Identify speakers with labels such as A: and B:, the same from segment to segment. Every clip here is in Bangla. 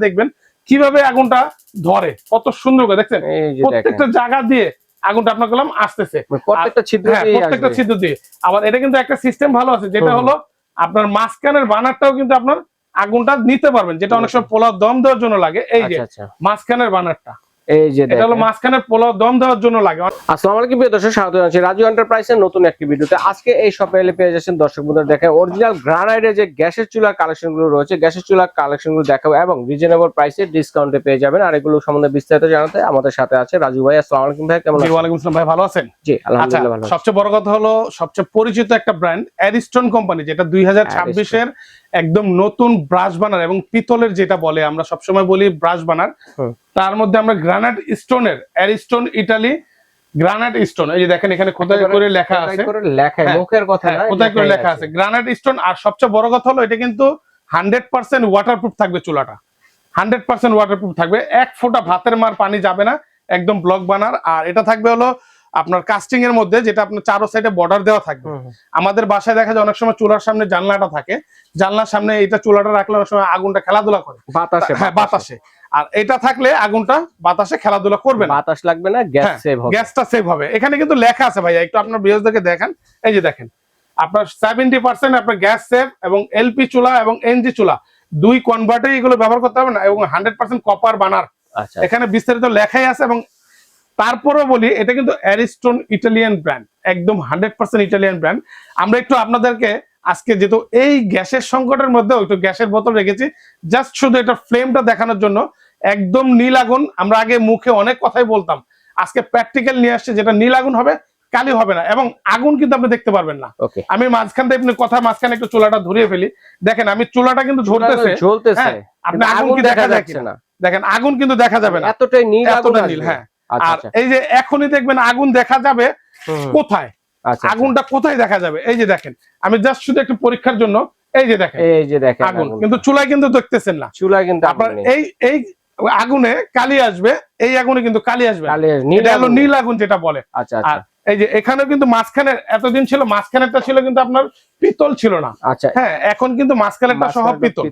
A: দেখবেন কিভাবে আগুনটা ধরে, কত সুন্দর করে দেখছেন প্রত্যেকটা জায়গা দিয়ে আগুনটা আপনার কলম আসতেছে,
B: প্রত্যেকটা
A: ছিদ্র দিয়ে। আবার এটা কিন্তু একটা সিস্টেম ভালো আছে, যেটা হলো আপনার মাঝখানের বানারটাও কিন্তু আপনার আগুনটা নিতে পারবেন, যেটা অনেক সময় পোলাও দম দেওয়ার জন্য লাগে। এই যে মাঝখানের বানারটা,
B: এই যে
A: এটা হলো মাঝখানের পোলাও দম দেওয়ার জন্য লাগে।
B: আসসালামু আলাইকুম প্রিয় দর্শক, স্বাগত জানাচ্ছি রাজু এন্টারপ্রাইজের নতুন একটি ভিডিওতে। আজকে এই শপে এলে পেয়ে যাচ্ছেন দর্শক বন্ধুরা, দেখেন অরিজিনাল গ্রানাইটের যে গ্যাসের চুলার কালেকশন গুলো রয়েছে, গ্যাসের চুলার কালেকশন গুলো দেখাবো এবং রিজনেবল প্রাইসে ডিসকাউন্টে পেয়ে যাবেন। আর এগুলো সম্বন্ধে বিস্তারিত জানাতে আমাদের সাথে আছে রাজু ভাই। আসসালামু আলাইকুম ভাই, কেমন আছেন?
A: ওয়ালাইকুম আসসালাম ভাই, ভালো আছেন?
B: জি আলহামদুলিল্লাহ ভালো।
A: সবচেয়ে বড় কথা হলো সবচেয়ে পরিচিত একটা ব্র্যান্ড অ্যারিস্টন কোম্পানি, যেটা 2026 এর একদম নতুন ব্রাশ বানার এবং পিতলের, যেটা বলে আমরা সবসময় বলি ব্রাশ বানার, তার মধ্যে আমরা গ্রানাইট স্টোনের অ্যারিস্টন ইটালি গ্রানাইট স্টোন, এই যে দেখেন এখানে খোদাই করে লেখা আছে,
B: মুখের কথা না,
A: খোদাই করে লেখা আছে গ্রানাইট স্টোন। আর সবচেয়ে বড় কথা হলো এটা কিন্তু 100% ওয়াটারপ্রুফ থাকবে, চুলাটা 100% ওয়াটারপ্রুফ থাকবে, এক ফোঁটা ভাতের মার পানি যাবে না, একদম ব্লক বানার। আর এটা থাকবে হলো আপনার কাস্টিং এর মধ্যে, যেটা আপনার চারো সাইডে বর্ডার দেওয়া থাকবে। আমাদের বাসায় দেখা যায় অনেক সময় চুলার সামনে জানলাটা থাকে, জানলার সামনে এটা চুলাটা রাখলে অনেক সময় আগুনটা খেলাধুলা করে বাতাসে, বাতাসে। আর এটা থাকলে আগুনটা বাতাসে খেলাধুলা করবে না,
B: বাতাস লাগবে না, গ্যাস সেভ হবে,
A: গ্যাসটা সেভ হবে। এখানে কিন্তু লেখা আছে ভাইয়া, একটু আপনার ভিউয়ারদেরকে দেখেন, এই যে দেখেন আপনার 70% আপনার গ্যাস সেভ, এবং এলপি চুলা এবং এনজি চুলা দুই কনভার্টে এগুলো ব্যবহার করতে হবে না, এবং 100% কপার বানার। এখানে বিস্তারিত লেখাই আছে। এবং তারপরেও বলি, এটা কিন্তু অ্যারিস্টন ইটালিয়ান ব্র্যান্ড, একদম 100% ইটালিয়ান ব্র্যান্ড। আমরা একটু আপনাদেরকে আজকে যেহেতু এই গ্যাসের সংকটের মধ্যে একটু গ্যাসের বোতল রেখেছি, জাস্ট শুধু এটা ফ্লেমটা দেখানোর জন্য। একদম নীল আগুন, আমরা আগে মুখে অনেক কথাই বলতাম, আজকে প্র্যাকটিক্যাল নিয়ে আসছে, যেটা নীল আগুন হবে, কালি হবে না, এবং আগুন কিন্তু আপনি দেখতে পারবেন না। আমি মাঝখানটা আপনি কথা মাঝখানে একটু চুলাটা ধরিয়ে ফেলি, দেখেন আমি চুলাটা কিন্তু ঝলতেছে, আপনি আগুন কি দেখা যাচ্ছে না, দেখেন আগুন কিন্তু দেখা যাবে না,
B: এতটাই নীল আগুন।
A: হ্যাঁ, আর এই যে এখনই দেখবেন আগুন দেখা যাবে কোথায়, আগুনটা কোথায় দেখা যাবে, এই যে দেখেন আমি জাস্ট শুধু একটু পরীক্ষার জন্য, এই যে দেখেন আগুন, কিন্তু চুলায় কিন্তু দেখতেছেন না,
B: চুলায় কিন্তু
A: আপনার এই আগুনে কালি আসবে, এই আগুনে কিন্তু কালি আসবে, এটা হলো নীল আগুন যেটা বলে। আর এই যে এখানেও কিন্তু মাঝখানে এতদিন ছিল, মাঝখানেরটা ছিল কিন্তু আপনার পিতল ছিল না। হ্যাঁ, এখন কিন্তু মাঝখানেরটা সহ পিতল,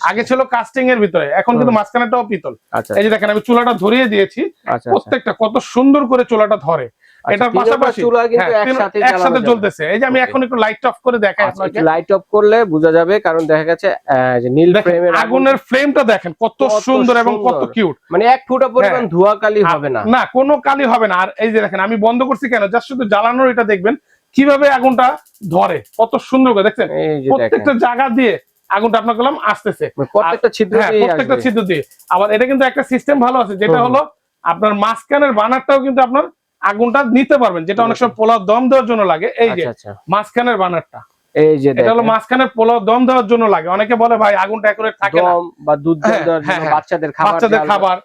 A: আগে ছিল কাস্টিং এর ভিতরে, এখন কিন্তু মাঝখানেরটাও পিতল। এই যে দেখেন আমি চুলাটা ধরিয়ে দিয়েছি, প্রত্যেকটা কত সুন্দর করে চুলাটা ধরে, এটার পাশাপাশি একসাথে জ্বলতেছে। এই যে আমি এখন একটু লাইট অফ করে দেখাই আপনাকে,
B: লাইট অফ করলে বোঝা যাবে, কারণ দেখা গেছে যে নীল ফ্লেমের
A: আগুনের ফ্লেমটা দেখেন কত সুন্দর এবং কত কিউট,
B: মানে এক ফোঁটা পরিমাণ ধোঁয়া কালি হবে না,
A: না কোনো কালি হবে না। আর এই যে দেখেন আমি বন্ধ করছি কেন, জাস্ট শুধু জ্বালানোর, এটা দেখবেন কিভাবে আগুনটা ধরে, কত সুন্দর করে দেখছেন প্রত্যেকটা জায়গা দিয়ে আগুনটা আপনার কলম আসতেছে,
B: প্রত্যেকটা
A: ছিদ্র দিয়ে। আবার এটা কিন্তু একটা সিস্টেম ভালো আছে, যেটা হলো আপনার মাঝখানের বানারটাও কিন্তু আপনার আগুনটা নিতে পারবেন, যেটা অনেক সময় পোলাও দম দেওয়ার জন্য লাগে। এই যে মাঝখানের বানারটা, এই যে এটা হলো মাঝখানের পোলাও দম দেওয়ার জন্য লাগে। অনেকে বলে ভাই আগুনটা একুরেট থাকে না,
B: বা দুধ দেওয়ার জন্য, বাচ্চাদের
A: খাবার,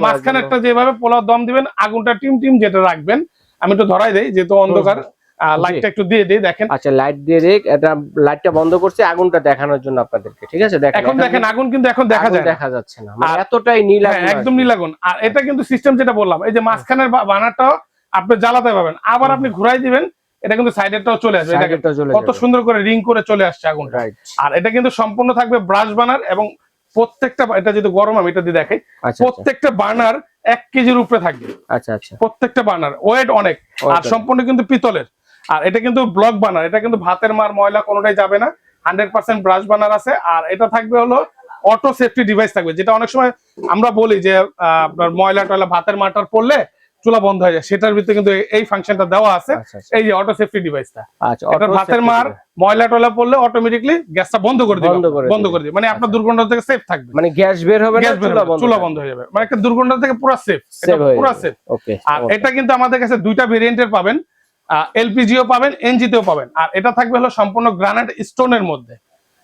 A: মাঝখানেরটা যেভাবে পোলাও দম দিবেন, আগুনটা টিম টিম যেটা রাখবেন, আমি একটু ধরাই দেই যেহেতু অন্ধকার, লাইটটা একটু দিয়ে দেই, দেখেন।
B: আচ্ছা, লাইট দিয়ে দেই, এটা লাইটটা বন্ধ করছি আগুনটা দেখানোর জন্য আপনাদেরকে, ঠিক আছে?
A: এখন দেখেন আগুন কিন্তু এখন দেখা
B: যাচ্ছে না, মানে এতটাই নীল আগুন,
A: একদম নীল আগুন। আর এটা কিন্তু সিস্টেম যেটা বললাম, এই যে মাঝখানের বানারটাও আপনি জ্বালাতে পারবেন, আবার আপনি ঘুরাই দিবেন, এটা কিন্তু সাইডেরটাও চলে আসবে, কত সুন্দর করে রিং করে চলে আসছে আগুন। আর এটা কিন্তু সম্পূর্ণ থাকবে ব্রাশ বানার, এবং প্রত্যেকটা, এটা যেহেতু গরম আমি এটা দিয়ে দেখাই, প্রত্যেকটা বার্নার 1 কেজির উপরে থাকবে। প্রত্যেকটা বার্নার ওয়েট অনেক, আর সম্পূর্ণ কিন্তু পিতলের। আর এটা কিন্তু ব্লক বানার, এটা কিন্তু ভাতের মার ময়লা কোনোটাই যাবে না, 100% ব্রাশ বানার আছে। আর এটা থাকবে হলো অটো সেফটি ডিভাইস থাকবে, যেটা অনেক সময় আমরা বলি যে আপনার ময়লা টয়লা ভাতের মারটার পড়লে চুলা বন্ধ হয়ে যায়, সেটার ভিতরে কিন্তু এই ফাংশনটা দেওয়া আছে, এই যে অটো সেফটি ডিভাইসটা। এটা ভাতের মার ময়লা টয়লা পড়লে অটোমেটিক্যালি গ্যাসটা বন্ধ করে দিবে, মানে আপনার দুর্গন্ধ থেকে সেফ থাকবে,
B: মানে গ্যাস বের হবে না,
A: চুলা বন্ধ হয়ে যাবে, মানে একটা দুর্গন্ধ থেকে পুরো সেফ, পুরো সেফ। আর এটা কিন্তু আমাদের কাছে দুইটা ভেরিয়েন্টের পাবেন, এলপিজিও পাবেন, এনজিতেও পাবেন। আর এটা থাকবে হলো সম্পূর্ণ গ্রানাইট স্টোনের মধ্যে,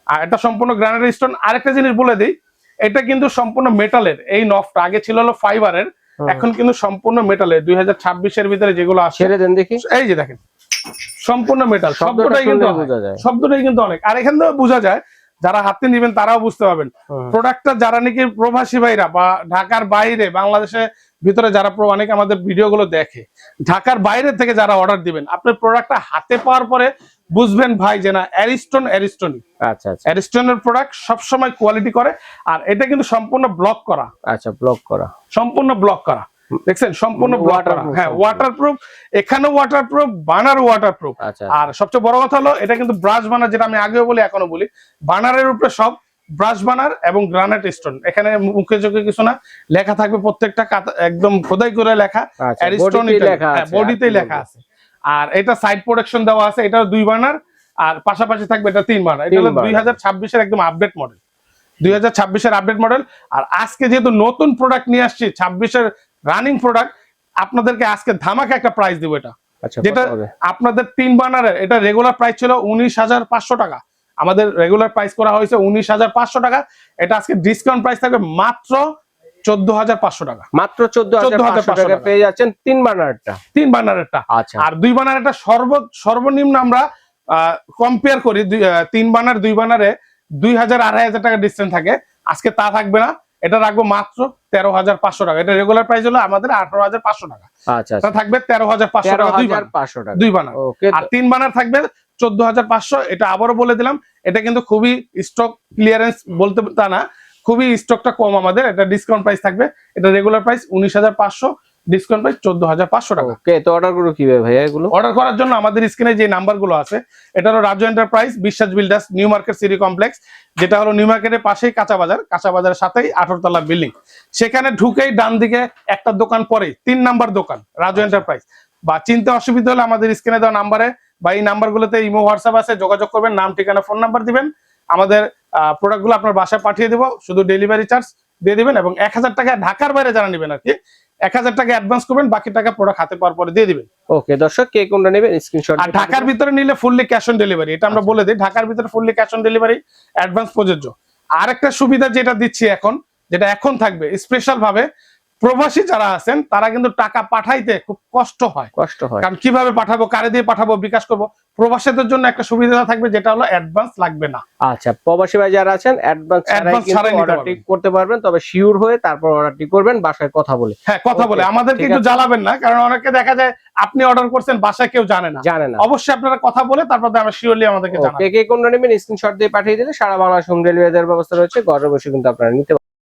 A: আর এটা সম্পূর্ণ গ্রানাইট স্টোন। আরেকটা জিনিস বলে দিই, এটা কিন্তু সম্পূর্ণ মেটালের, এই নফটা আগে ছিল হলো ফাইবারের, এখন কিন্তু সম্পূর্ণ মেটালের। 2026 এর ভিতরে যেগুলো আসছে দেখি, এই যে দেখেন সম্পূর্ণ মেটাল, শব্দটাই কিন্তু অনেক। আর এখান থেকে বোঝা যায় যারা হাতে নিবেন তারাও বুঝতে পারবেন প্রোডাক্টটা যারা নাকি প্রবাসী ভাইরা বা ঢাকার বাইরে বাংলাদেশের ভিতরে যারা অনেকে আমাদের ভিডিও গুলো দেখে, ঢাকার বাইরে থেকে যারা অর্ডার দিবেন, আপনার প্রোডাক্টটা হাতে পাওয়ার পরে বুঝবেন ভাই যে না অ্যারিস্টনই।
B: আচ্ছা আচ্ছা,
A: অ্যারিস্টনের প্রোডাক্ট সবসময় কোয়ালিটি করে। আর এটা কিন্তু সম্পূর্ণ ব্লক করা।
B: আচ্ছা, ব্লক করা,
A: সম্পূর্ণ ব্লক করা, দেখছেন সম্পূর্ণ ব্লক করা। হ্যাঁ, ওয়াটারপ্রুফ, এখানেও ওয়াটারপ্রুফ, বানার ওয়াটারপ্রুফ। আর সবচেয়ে বড় কথা হলো এটা কিন্তু ব্রাশ বানার, যেটা আমি আগেও বলি এখনো বলি, বানারের উপরে সব ব্রাশ বানার এবং গ্রানাইট স্টোন। এখানে মুখে চোখে কিছু না, লেখা থাকবে প্রত্যেকটা একদম খোদাই করে লেখা, অ্যারিস্টন বডিতেই লেখা আছে। আর এটা সাইড প্রোটেকশন দেওয়া আছে, এটা 2 বার্নার, আর পাশাপাশি থাকবে এটা 3 বার্নার। এটা হলো 2026 এর একদম আপডেট মডেল, 2026 এর আপডেট মডেল। আর আজকে যেহেতু নতুন প্রোডাক্ট নিয়ে আসছি, 26 এর রানিং প্রোডাক্ট, আপনাদেরকে আজকে ধামাকা একটা প্রাইস দিব। এটা যেটা আপনাদের 3 বার্নারের, এটা রেগুলার প্রাইস ছিল 19,500 টাকা, আমাদের রেগুলার প্রাইস করা হয়েছে 19,500 টাকা। এটা আজকে ডিসকাউন্ট প্রাইস থাকবে মাত্র 14,500 টাকা।
B: মাত্র 14,500 টাকা পেয়ে যাচ্ছেন 3 বার্নারটা। আচ্ছা, আর
A: 2 বার্নারটা সর্বনিম্ন আমরা কম্পেয়ার করি, 3 বার্নার 2 বার্নারে 2,000-2,500 টাকা ডিসটেন্স থাকে। আজকে তা থাকবে না, এটা রাখবো মাত্র 13,500 টাকা। এটা রেগুলার প্রাইস হলো আমাদের 18,500 টাকা।
B: আচ্ছা,
A: এটা থাকবে 13,500 টাকা 2 বার্নার। আর 3 বার্নার থাকবে 14,500। এটা আবারও বলে দিলাম, এটা কিন্তু খুবই স্টক ক্লিয়ারেন্স বলতে তা না, খুবই স্টকটা কম আমাদের। এটা ডিসকাউন্ট প্রাইস থাকবে, এটা রেগুলার প্রাইস 19,500, ডিসকাউন্ট প্রাইস 14,500 টাকা।
B: ওকে, তো অর্ডার করব কিভাবে ভাই? এগুলো
A: অর্ডার করার জন্য আমাদের স্ক্রিনে যে নাম্বারগুলো আছে, এটা হলো রাজু এন্টারপ্রাইজ, বিশ্বাস builders, new market city complex, যেটা হলো নিউ মার্কেটের পাশেই কাঁচা বাজারের সাথেই 18 তলা বিল্ডিং। সেখানে ঢুকেই ডান দিকে একটা দোকান পরে 3 নাম্বার দোকান রাজু এন্টারপ্রাইজ। বা চিনতে অসুবিধা হলে আমাদের স্ক্রিনে দেওয়া নাম্বারে বা এই নাম্বারগুলোতে ইমো হোয়াটসঅ্যাপ আছে, যোগাযোগ করবেন, নাম ঠিকানা ফোন নাম্বার দিবেন, আমাদের প্রোডাক্টগুলো আপনার বাসায় পাঠিয়ে দেবো। শুধু ডেলিভারি চার্জ দিয়ে দিবেন এবং 1,000 টাকা ঢাকার বাইরে যারা নেবেন আর কি, 1,000 টাকা অ্যাডভান্স করবেন, বাকি টাকা প্রোডাক্ট হাতে পাওয়ার পরে দিয়ে দিবেন।
B: ওকে দর্শক, কে কোনটা নেবেন স্ক্রিনশট।
A: আর ঢাকার ভিতরে নিলে ফুললি ক্যাশ অন ডেলিভারি, এটা আমরা বলে দিই, ঢাকার ভিতরে fully cash on delivery, advance প্রযোজ্য। আর একটা সুবিধা যেটা দিচ্ছি এখন, যেটা এখন থাকবে স্পেশাল ভাবে, প্রবাসী যারা আছেন তারা কিন্তু টাকা পাঠাইতে খুব কষ্ট হয়, কারণ কিভাবে পাঠাবো, কারে দিয়ে পাঠাবো, বিকাশ করবো। প্রবাসীদের জন্য একটা সুবিধা থাকবে, যেটা হলো অ্যাডভান্স লাগবে না।
B: আচ্ছা, প্রবাসী ভাই যারা আছেন অ্যাডভান্স ছাড়াই অর্ডারটি করতে পারবেন, তবে শিওর হয়ে তারপর অর্ডারটি করবেন বাসায় কথা বলে।
A: হ্যাঁ, কথা বলে, আমাদেরকে একটু জ্বালাবেন না, কারণ অনেকে দেখা যায় আপনি অর্ডার করছেন, বাসায় কেউ জানে না। অবশ্যই আপনারা কথা বলে তারপর আমরা শিওরলি আমাদেরকে জানাবেন।
B: কে কোনটা নেবেন স্ক্রিনশট দিয়ে পাঠিয়ে দিলে সারা বাংলাদেশ হোম ডেলিভারি দেওয়ার ব্যবস্থা রয়েছে, ঘরে বসে কিন্তু আপনারা নিতে